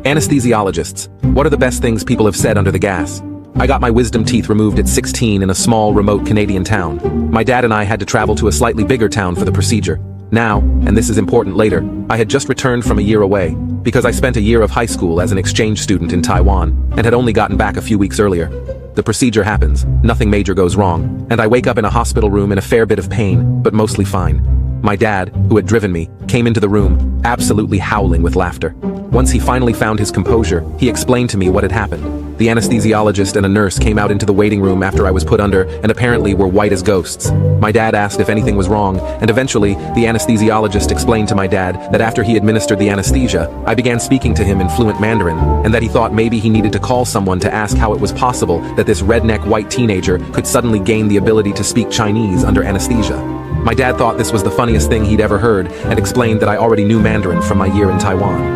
Anesthesiologists. What are the best things people have said under the gas? I got my wisdom teeth removed at 16 in a small, remote Canadian town. My dad and I had to travel to a slightly bigger town for the procedure. Now, and this is important later, I had just returned from a year away, because I spent a year of high school as an exchange student in Taiwan, and had only gotten back a few weeks earlier. The procedure happens, nothing major goes wrong, and I wake up in a hospital room in a fair bit of pain, but mostly fine. My dad, who had driven me, came into the room, absolutely howling with laughter. Once he finally found his composure, he explained to me what had happened. The anesthesiologist and a nurse came out into the waiting room after I was put under and apparently were white as ghosts. My dad asked if anything was wrong, and eventually, the anesthesiologist explained to my dad that after he administered the anesthesia, I began speaking to him in fluent Mandarin, and that he thought maybe he needed to call someone to ask how it was possible that this redneck white teenager could suddenly gain the ability to speak Chinese under anesthesia. My dad thought this was the funniest thing he'd ever heard and explained that I already knew Mandarin from my year in Taiwan.